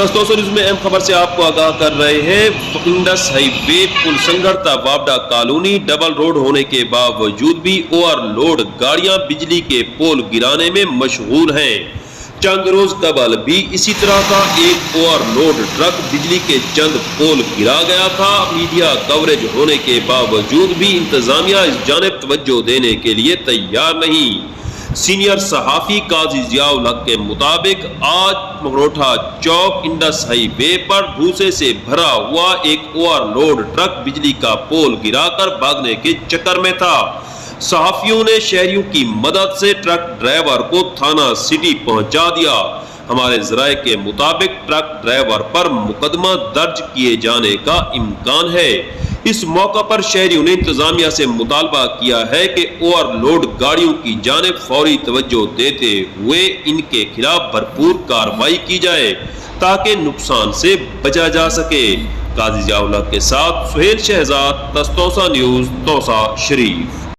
तस्तोसो news में अहम खबर से आपको आगाह कर रहे हैं। इंडस हाईवे पुल संघर्ता वावडा कॉलोनी डबल रोड होने के बावजूद भी ओवरलोड गाड़ियां बिजली के पोल गिराने में मशगूल हैं। चंद रोज कबल भी इसी तरह का एक ओवरलोड ट्रक बिजली के चंद पोल गिरा गया था। मीडिया कवरेज होने के बावजूद भी इंतजामिया इस जानिब तवज्जो देने के लिए तैयार नहीं। सीनियर सहाफी काजी जियाउल हक के मुताबिक आज मगरोठा चौक इंडस हाईवे पर भूसे से भरा हुआ एक ओवरलोड ट्रक बिजली का पोल गिराकर भागने के चक्कर में था। सहाफियों ने शहरियों की मदद से ट्रक ड्राइवर को थाना सिटी पहुंचा दिया। हमारे जराये के मुताबिक ट्रक ड्राइवर पर मुकदमा दर्ज किए जाने का इम्कान है। इस मौका पर शहरियों ने इंतजामिया से मुतालबा किया है कि ओवरलोड गाड़ियों की जानिब फौरी तवज्जो देते हुए इनके खिलाफ भरपूर कार्रवाई की जाए ताकि नुकसान से बचा जा सके। काजी जियाउल हक के साथ सुहेल शहजाद, तस्तोसा न्यूज़, तौसा शरीफ।